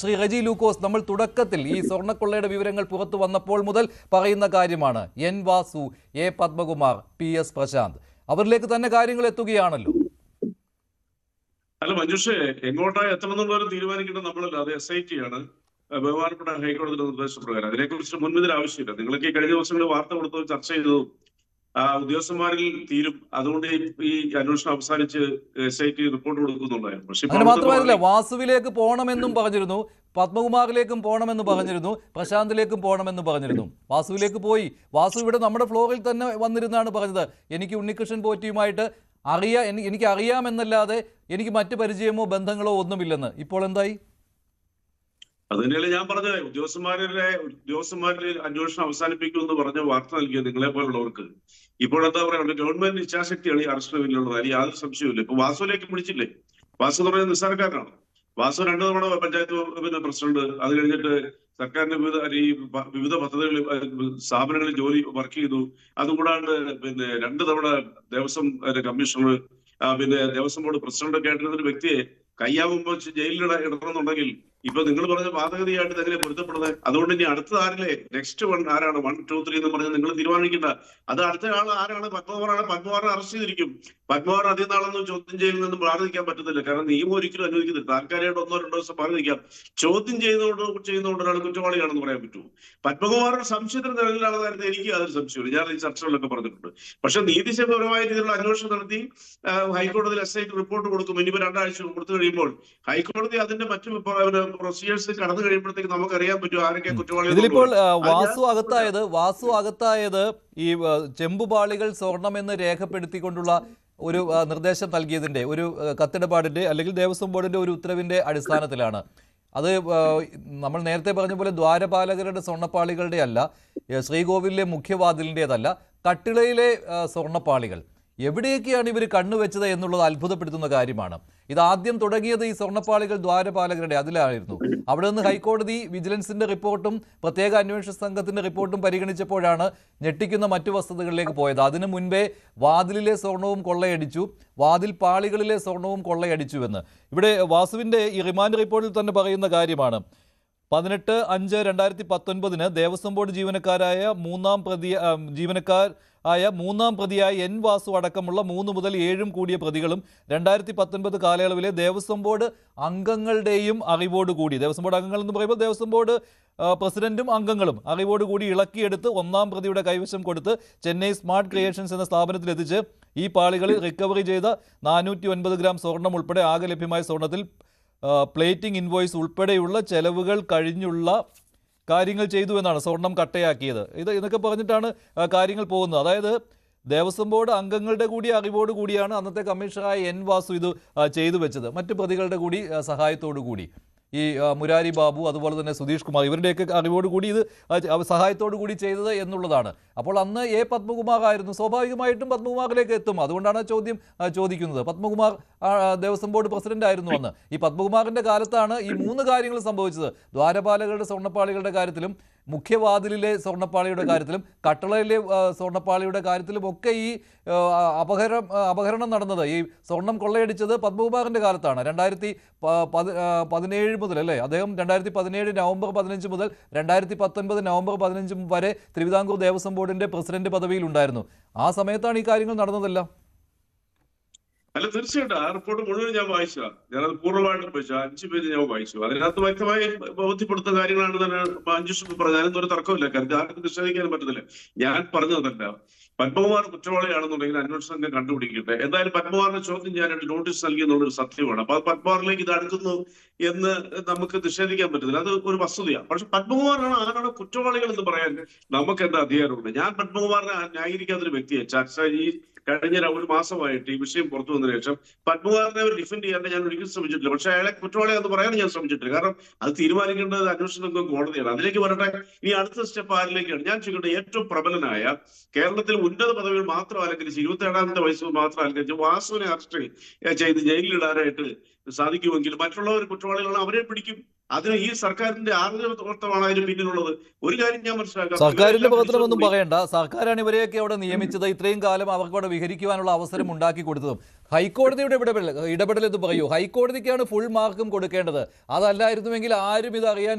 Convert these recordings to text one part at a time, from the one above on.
ശ്രീ റെജി ലൂക്കോസ്, നമ്മൾ തുടക്കത്തിൽ ഈ സ്വർണ്ണക്കൊള്ളയുടെ വിവരങ്ങൾ പുറത്തു വന്നപ്പോൾ മുതൽ പറയുന്ന കാര്യമാണ്. N Vasu, A Padmakumar, P S Prashanth, അവരിലേക്ക് തന്നെ കാര്യങ്ങൾ എത്തുകയാണല്ലോ. അല്ല മഞ്ജുഷേ, എങ്ങോട്ടായി എത്തണമെന്നുള്ളവർ തീരുമാനിക്കേണ്ടത് നമ്മളല്ല, അത് SIT ആണ്. ബഹുമാനപ്പെട്ട ഹൈക്കോടതിയുടെ നിർദ്ദേശപ്രകാരം അതിനെക്കുറിച്ച് മുൻവിധിയുടെ ആവശ്യമില്ല. നിങ്ങൾക്ക് ഈ കഴിഞ്ഞ ദിവസങ്ങളിൽ വാർത്ത കൊടുത്തത് ചർച്ച ചെയ്തതും ഉദ്യോഗസ്ഥന്മാരിൽ തീരും. അതുകൊണ്ട് ഈ അന്വേഷണം അവസാനിച്ച് SIT റിപ്പോർട്ട് കൊടുക്കുന്നുണ്ടായിരുന്നു. പക്ഷെ അങ്ങനെ മാത്രമല്ല, വാസുവിലേക്ക് പോകണമെന്നും പറഞ്ഞിരുന്നു, പത്മകുമാറിലേക്കും പോകണമെന്ന് പറഞ്ഞിരുന്നു, പ്രശാന്തിലേക്കും പോകണമെന്ന് പറഞ്ഞിരുന്നു. വാസുവിലേക്ക് പോയി. വാസു ഇവിടെ നമ്മുടെ ഫ്ലോറിൽ തന്നെ വന്നിരുന്നാണ് പറഞ്ഞത്, എനിക്ക് ഉണ്ണികൃഷ്ണൻ പോറ്റിയുമായിട്ട് എനിക്ക് അറിയാമെന്നല്ലാതെ എനിക്ക് മറ്റു പരിചയമോ ബന്ധങ്ങളോ ഒന്നുമില്ലെന്ന്. ഇപ്പോൾ എന്തായി? അത് തന്നെയല്ലേ ഞാൻ പറഞ്ഞത്. ഉദ്യോഗസ്ഥന്മാരിൽ അന്വേഷണം അവസാനിപ്പിക്കുമെന്ന് പറഞ്ഞ വാർത്ത നൽകിയ നിങ്ങളെ പോലുള്ളവർക്ക് ഇപ്പോഴെന്താ പറയുക, ഗവൺമെന്റ് ഇച്ഛാശക്തിയാണ് ഈ അറസ്റ്റിന് പിന്നിലുള്ളത്. അതിൽ യാതൊരു സംശയമില്ല. ഇപ്പൊ വാസുവിലേക്ക് പിടിച്ചില്ലേ? വാസു എന്ന് പറയുന്നത് നിസ്സാരക്കാരനാണ്. വാസു 2 തവണ പഞ്ചായത്ത് പ്രസിഡന്റ്, അത് കഴിഞ്ഞിട്ട് സർക്കാരിന്റെ വിവിധ പദ്ധതികളിൽ സ്ഥാപനങ്ങളിൽ വർക്ക് ചെയ്തു. അതുകൂടാണ്ട് 2 തവണ Devaswom commissioner, Devaswom board president ഒക്കെ ആയിട്ടുള്ള ഒരു വ്യക്തിയെ കയ്യാവുമ്പോൾ ജയിലിൽ ഇടണമെന്നുണ്ടെങ്കിൽ ഇപ്പൊ നിങ്ങൾ പറഞ്ഞ വാദഗതിയായിട്ട് എങ്ങനെ പൊരുത്തപ്പെടുന്നത്? അതുകൊണ്ട് ഇനി അടുത്ത ആരിലെ നെക്സ്റ്റ് ആരാണ് 1, 2, 3 എന്ന് പറഞ്ഞ് നിങ്ങൾ തീരുമാനിക്കേണ്ട. അത് അടുത്ത ആൾ ആരാണ്? പത്മകുമാറാണ്. പത്മകുമാറിനെ അറസ്റ്റ് ചെയ്തിരിക്കും. പത്മകുമാർ അധികം നാളൊന്നും ചോദ്യം ചെയ്യലിൽ നിന്നും മാറി നിൽക്കാൻ പറ്റത്തില്ല. കാരണം നിയമം ഒരിക്കലും അനുവദിക്കുന്നില്ല. താൽക്കാലികമായിട്ട് 1 2 ദിവസം മാറി നിൽക്കാം. ചോദ്യം ചെയ്യുന്നതുകൊണ്ട് ഒരാൾ കുറ്റവാളിയാണെന്ന് പറയാൻ പറ്റുമോ? പത്മകുമാറിന്റെ സംശയത്തിന് നിലനിലാണെന്ന് കാര്യത്തിൽ എനിക്ക് യാതൊരു സംശയമില്ല. ഞാൻ ഈ ചർച്ചകളിലൊക്കെ പറഞ്ഞിട്ടുണ്ട്. പക്ഷെ നീതിപരമായ രീതിയിലുള്ള അന്വേഷണം നടത്തി ഹൈക്കോടതിയിൽ SIT റിപ്പോർട്ട് കൊടുക്കും. ഇനിയിപ്പോ 2 ആഴ്ച കൊടുത്തു കഴിയുമ്പോൾ ഹൈക്കോടതി അതിന്റെ മറ്റു പ്രൊസീജിയേഴ്സ് കടന്നു കഴിയുമ്പോഴത്തേക്ക് നമുക്ക് അറിയാൻ പറ്റും ആരൊക്കെ കുറ്റവാളികൾ. ഇതിലിപ്പോൾ വാസു അകത്തായത് ഈ ചെമ്പുപാളികൾ സ്വർണമെന്ന് രേഖപ്പെടുത്തിക്കൊണ്ടുള്ള ഒരു നിർദ്ദേശം നൽകിയതിന്റെ ഒരു കത്തിടപാടിന്റെ അല്ലെങ്കിൽ ദേവസ്വം ബോർഡിന്റെ ഒരു ഉത്തരവിന്റെ അടിസ്ഥാനത്തിലാണ്. അത് നമ്മൾ നേരത്തെ പറഞ്ഞ പോലെ ദ്വാരപാലകരുടെ സ്വർണ്ണപ്പാളികളുടെ അല്ല, ശ്രീകോവിലിലെ മുഖ്യവാതിലിൻ്റെതല്ല, കട്ടിളയിലെ സ്വർണ്ണപ്പാളികൾ. എവിടെയൊക്കെയാണ് ഇവർ കണ്ണുവെച്ചത് എന്നുള്ളത് അത്ഭുതപ്പെടുത്തുന്ന കാര്യമാണ്. ഇതാദ്യം തുടങ്ങിയത് ഈ സ്വർണ്ണപ്പാളികൾ ദ്വാരപാലകരുടെ അതിലായിരുന്നു. അവിടെ നിന്ന് ഹൈക്കോടതി വിജിലൻസിന്റെ റിപ്പോർട്ടും പ്രത്യേക അന്വേഷണ സംഘത്തിന്റെ റിപ്പോർട്ടും പരിഗണിച്ചപ്പോഴാണ് ഞെട്ടിക്കുന്ന മറ്റു വസ്തുതകളിലേക്ക് പോയത്. അതിനു മുൻപേ വാതിലിലെ സ്വർണവും കൊള്ളയടിച്ചു, വാതിൽ പാളികളിലെ സ്വർണവും കൊള്ളയടിച്ചുവെന്ന് ഇവിടെ വാസുവിന്റെ ഈ റിമാൻഡ് റിപ്പോർട്ടിൽ തന്നെ പറയുന്ന കാര്യമാണ്. 18/5/2019 ദേവസ്വം ബോർഡ് ജീവനക്കാരായ മൂന്നാം പ്രതിയായ എൻ വാസു അടക്കമുള്ള 3 മുതൽ 7 കൂടിയ പ്രതികളും 2019 കാലയളവിലെ ദേവസ്വം ബോർഡ് അംഗങ്ങളുടെയും അറിവോടുകൂടി, ദേവസ്വം ബോർഡ് അംഗങ്ങൾ എന്ന് പറയുമ്പോൾ ദേവസ്വം ബോർഡ് പ്രസിഡന്റും അംഗങ്ങളും അറിവോടുകൂടി ഇളക്കിയെടുത്ത് 1-ാം പ്രതിയുടെ കൈവശം കൊടുത്ത് ചെന്നൈ സ്മാർട്ട് ക്രിയേഷൻസ് എന്ന സ്ഥാപനത്തിലെത്തിച്ച് ഈ പാളികളിൽ റിക്കവറി ചെയ്ത 409 ഗ്രാം സ്വർണം ഉൾപ്പെടെ ആകെ ലഭ്യമായ സ്വർണത്തിൽ പ്ലേറ്റിംഗ് ഇൻവോയ്സ് ഉൾപ്പെടെയുള്ള ചെലവുകൾ കഴിഞ്ഞുള്ള കാര്യങ്ങൾ ചെയ്തു എന്നാണ് സ്വർണം കട്ടയാക്കിയത്. ഇതൊക്കെ പറഞ്ഞിട്ടാണ് കാര്യങ്ങൾ പോകുന്നത്. അതായത് ദേവസ്വം ബോർഡ് അംഗങ്ങളുടെ കൂടി അറിവോട് കൂടിയാണ് അന്നത്തെ കമ്മീഷണറായ എൻ വാസു ഇത് ചെയ്തു വെച്ചത്. മറ്റ് പ്രതികളുടെ കൂടി സഹായത്തോടു കൂടി, ഈ മുരാരി ബാബു അതുപോലെ തന്നെ സുധീഷ് കുമാർ, ഇവരുടെയൊക്കെ അറിവോടുകൂടി ഇത് സഹായത്തോടു കൂടി ചെയ്തത് എന്നുള്ളതാണ്. അപ്പോൾ അന്ന് എ പത്മകുമാർ ആയിരുന്നു. സ്വാഭാവികമായിട്ടും പത്മകുമാറിലേക്ക് എത്തും. അതുകൊണ്ടാണ് ചോദ്യം ചോദിക്കുന്നത്. പത്മകുമാർ ദേവസ്വം ബോർഡ് പ്രസിഡന്റ് ആയിരുന്നു അന്ന്. ഈ പത്മകുമാറിന്റെ കാലത്താണ് ഈ 3 കാര്യങ്ങൾ സംഭവിച്ചത്. ദ്വാരപാലകരുടെ സ്വർണ്ണപ്പാളികളുടെ കാര്യത്തിലും, മുഖ്യവാതിലിലെ സ്വർണ്ണപ്പാളിയുടെ കാര്യത്തിലും, കട്ടളയിലെ സ്വർണ്ണപ്പാളിയുടെ കാര്യത്തിലും ഒക്കെ ഈ അപഹരണം നടന്നത്, ഈ സ്വർണം കൊള്ളയടിച്ചത് പത്മകുമാറിന്റെ കാലത്താണ്. 2017 മുതൽ അല്ലേ, അദ്ദേഹം 2017 നവംബർ 15 മുതൽ 2019 നവംബർ 15 വരെ തിരുവിതാംകൂർ ദേവസ്വം ബോർഡിന്റെ പ്രസിഡന്റ് പദവിയിൽ ഉണ്ടായിരുന്നു. ആ സമയത്താണ് ഈ കാര്യങ്ങൾ നടന്നതെല്ലാം. അല്ല, തീർച്ചയായിട്ടും ആ റിപ്പോർട്ട് മുഴുവൻ ഞാൻ വായിച്ചു. ഞാനത് പൂർണ്ണമായിട്ടും വായിച്ചു. 5 പേജ് ഞാൻ വായിച്ചു. അതിനകത്ത് വ്യക്തമായി ബോധ്യപ്പെടുത്തുന്ന കാര്യങ്ങളാണ് തന്നെ മഞ്ജുഷ് പറഞ്ഞത്. അതിനൊന്നും ഒരു തർക്കമില്ല. കാരണം ആർക്കും നിഷേധിക്കാനും പറ്റത്തില്ല. ഞാൻ പറഞ്ഞതല്ല, പത്മകുമാർ കുറ്റവാളിയാണെന്നുണ്ടെങ്കിൽ അന്വേഷണ സംഘം കണ്ടുപിടിക്കട്ടെ. എന്തായാലും പത്മകുമാറിനെ ചോദ്യം ചെയ്യാനായിട്ട് നോട്ടീസ് നൽകി എന്നുള്ളൊരു സത്യമാണ്. അപ്പൊ പത്മകുമാറിലേക്ക് ഇത് അടുക്കുന്നു എന്ന് നമുക്ക് നിഷേധിക്കാൻ പറ്റത്തില്ല. അത് ഒരു വസ്തുതയാണ്. പക്ഷെ പത്മകുമാറാണ് ആരാണ് കുറ്റവാളികൾ എന്ന് പറയാൻ നമുക്ക് എന്താ അധികാരമുണ്ട്? ഞാൻ പത്മകുമാറിനെ ന്യായീകരിക്കാത്തൊരു വ്യക്തിയെ ഈ കഴിഞ്ഞ 1 മാസമായിട്ട് ഈ വിഷയം പുറത്തു വന്നതിന് ശേഷം പത്മകുമാറിനെ അവർ ഡിഫെൻഡ് ചെയ്യാൻ ഞാൻ ഒരിക്കലും ശ്രമിച്ചിട്ടില്ല. പക്ഷെ അയാളെ കുറ്റവാളിയാണെന്ന് പറയാൻ ഞാൻ ശ്രമിച്ചിട്ടില്ല. കാരണം അത് തീരുമാനിക്കേണ്ടത് അന്വേഷണ കോടതിയാണ്. അതിലേക്ക് വരട്ടെ. ഇനി അടുത്ത സ്റ്റെപ്പ് ആരിലേക്കാണ്? ഞാൻ ചോദിക്കട്ടെ, ഏറ്റവും പ്രബലനായ കേരളത്തിൽ ഉന്നത പദവികൾ മാത്രം അലങ്കരിച്ച് 27ാമത്തെ വയസ്സിൽ മാത്രം അലങ്കരിച്ച് വാസുവിനെ അറസ്റ്റ് ചെയ്ത് ജയിലിലിടാനായിട്ട് സാധിക്കുമെങ്കിൽ മറ്റുള്ളവർ കുറ്റവാളികളാണ്, അവരെ പിടിക്കും. അതിന് ഈ സർക്കാരിന്റെ ആർജവത്വമാണ് അതിന് പിന്നിലുള്ളത്. ഒരു കാര്യം ഞാൻ മനസ്സിലാക്കാം, സർക്കാരിന്റെ പ്രവർത്തനമൊന്നും പറയണ്ട. സർക്കാരാണ് ഇവരെയൊക്കെ അവിടെ നിയമിച്ചത്, ഇത്രയും കാലം അവർക്ക് അവിടെ വിഹരിക്കുവാനുള്ള അവസരം ഉണ്ടാക്കി കൊടുത്തതും. ഹൈക്കോടതിയുടെ ഇടപെടൽ എന്ന് പറയൂ. ഹൈക്കോടതിക്കാണ് ഫുൾ മാർക്കും കൊടുക്കേണ്ടത്. അതല്ലായിരുന്നുവെങ്കിൽ ആരും ഇത് അറിയാൻ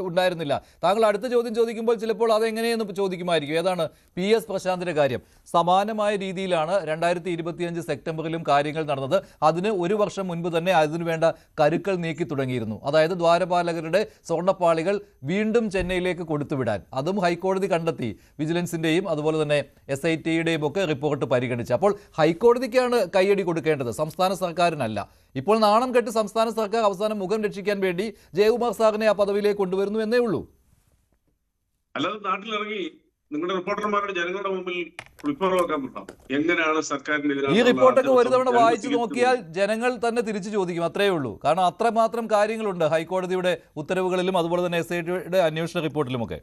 ഉണ്ടായിരുന്നില്ല. താങ്കൾ അടുത്ത ചോദ്യം ചോദിക്കുമ്പോൾ ചിലപ്പോൾ അതെങ്ങനെയെന്ന് ചോദിക്കുമായിരിക്കും. ഏതാണ് PS പ്രശാന്തിന്റെ കാര്യം? സമാനമായ രീതിയിലാണ് 2025 സെപ്റ്റംബറിലും കാര്യങ്ങൾ നടന്നത്. അതിന് ഒരു വർഷം മുൻപ് തന്നെ അതിനുവേണ്ട കരുക്കൾ നീക്കി തുടങ്ങിയിരുന്നു. അതായത് ദ്വാരപാലകരുടെ സ്വർണ്ണപ്പാളികൾ വീണ്ടും ചെന്നൈയിലേക്ക് കൊടുത്തുവിടാൻ. അതും ഹൈക്കോടതി കണ്ടെത്തി. വിജിലൻസിന്റെയും അതുപോലെ തന്നെ SITയുടെയും ഒക്കെ റിപ്പോർട്ട് പരിഗണിച്ച്. അപ്പോൾ ഹൈക്കോടതിക്കാണ് കൈയടി കൊടുക്കേണ്ടത്, സംസ്ഥാന സർക്കാരിനല്ല. ഇപ്പോൾ നാണം കെട്ട് സംസ്ഥാന സർക്കാർ അവസാനം മുഖം രക്ഷിക്കാൻ വേണ്ടി ജയകുമാർ സാറിനെ ആ പദവിയിലേക്ക് കൊണ്ടുവരുന്നു എന്നേ ഉള്ളൂ. അല്ലാതെ നാട്ടിലിറങ്ങി നിങ്ങളുടെ റിപ്പോർട്ടർമാരുടെ ജനങ്ങളുടെ മുമ്പിൽ റിപ്പോർട്ടാക്കാൻ പറ്റാം എങ്ങനെയാണ് സർക്കാരിന്റെ ഈ റിപ്പോർട്ടൊക്കെ ഒരു തവണ വായിച്ചു നോക്കിയാൽ ജനങ്ങൾ തന്നെ തിരിച്ചു ചോദിക്കും. അത്രയേ ഉള്ളൂ. കാരണം അത്രമാത്രം കാര്യങ്ങളുണ്ട് ഹൈക്കോടതിയുടെ ഉത്തരവുകളിലും അതുപോലെ തന്നെ SITയുടെ അന്വേഷണ റിപ്പോർട്ടിലുമൊക്കെ.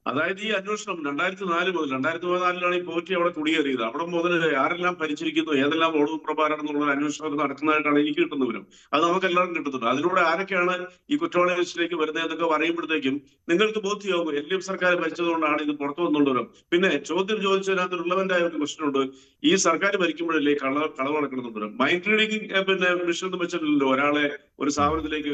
അതായത് ഈ അന്വേഷണം 2004 മുതൽ 2014 ഈ പോറ്റി അവിടെ കുടിയേറിയത്. അവിടെ മുതൽ ആരെല്ലാം ഭരിച്ചിരിക്കുന്നു, ഏതെല്ലാം ഓടും പ്രഭാരണം അന്വേഷണം നടക്കുന്നതായിട്ടാണ് എനിക്ക് കിട്ടുന്ന വിവരം. അത് നമുക്ക് എല്ലാവർക്കും കിട്ടുന്നുണ്ട്. അതിലൂടെ ആരൊക്കെയാണ് ഈ കുറ്റവാളി ലിസ്റ്റിലേക്ക് വരുന്നതെന്നൊക്കെ പറയുമ്പോഴത്തേക്കും നിങ്ങൾക്ക് ബോധ്യമാകും LDF സർക്കാർ ഭരിച്ചതുകൊണ്ടാണ് ഇത് പുറത്തു വന്നുകൊണ്ടുവരും. പിന്നെ ചോദ്യം ചോദിച്ചതിനകത്ത് റിലവന്റ് ആയ ഒരു ക്വസ്റ്റൻ ഉണ്ട്. ഈ സർക്കാർ ഭരിക്കുമ്പോഴല്ലേ കളവ് നടക്കണമെന്ന്. മൈൻഡ് റീഡിംഗ് പിന്നെ മിഷൻ എന്ന് വെച്ചിട്ടില്ലല്ലോ ഒരാളെ ഒരു സ്ഥാപനത്തിലേക്ക്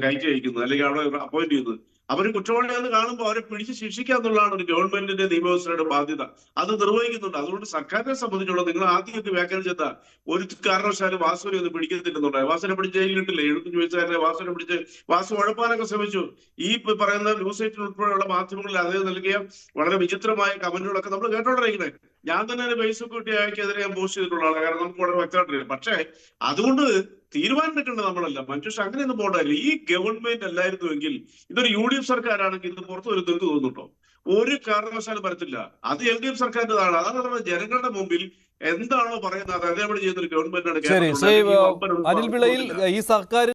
കയറ്റി അയക്കുന്നത് അല്ലെങ്കിൽ അവിടെ അപ്പോയിന്റ് ചെയ്യുന്നത്. അവര് കുറ്റവാളിയാണെന്ന് കാണുമ്പോൾ അവരെ പിടിച്ച് ശിക്ഷിക്കുക എന്നുള്ളതാണ് ഒരു ഗവൺമെന്റിന്റെ നിയമവ്യവസ്ഥയുടെ ബാധ്യത. അത് നിർവഹിക്കുന്നുണ്ട്. അതുകൊണ്ട് സർക്കാരിനെ സംബന്ധിച്ചുള്ള നിങ്ങൾ ആദ്യമൊക്കെ വ്യാഖ്യാനിച്ചെത്ത ഒരു കാരണവശാലും വാസുവിനെ ഒന്ന് പിടിക്കുന്നില്ലെന്നുണ്ടായി. വാസുവിനെ പിടിച്ച് ജയിലിട്ടില്ലേ? എഴുത്തും ചോദിച്ചാൽ വാസുവിനെ പിടിച്ച് വാസു ഉഴപ്പാനൊക്കെ ശ്രമിച്ചു. ഈ പറയുന്ന ന്യൂസ് എയ്റ്റീൻ ഉൾപ്പെടെയുള്ള മാധ്യമങ്ങളിൽ അതേ നൽകിയ വളരെ വിചിത്രമായ കമന്റുകളൊക്കെ നമ്മൾ കേട്ടോണ്ടിരിക്കുന്നത്. ഞാൻ തന്നെ ഫേസ്ബുക്ക് കുട്ടിയാക്കെതിരെ ഞാൻ പോസ്റ്റ് ചെയ്തിട്ടുള്ള ആളാണ്. കാരണം നമുക്ക് വളരെ വ്യക്തമായിട്ടില്ല. പക്ഷേ അതുകൊണ്ട് തീരുമാനം എടുക്കേണ്ടത് നമ്മളല്ല. മനുഷ്യ അങ്ങനെയൊന്നും പോകണ്ടല്ല. ഈ ഗവൺമെന്റ് അല്ലായിരുന്നുവെങ്കിൽ ഇതൊരു UDF സർക്കാരാണെങ്കിൽ ഇത് പുറത്തു വരുന്നത് നിങ്ങൾക്ക് തോന്നുന്നുണ്ടോ? ഒരു കാരണവശാലും വരത്തില്ല. അത് LDF സർക്കാരിൻ്റെതാണ്. അതാണ് നമ്മുടെ ജനങ്ങളുടെ മുമ്പിൽ എന്താണോ പറയുന്നത് അതേപോലെ ചെയ്യുന്ന ഒരു ഗവൺമെന്റാണ്. അനിൽ പിള്ളയിൽ ഈ സർക്കാർ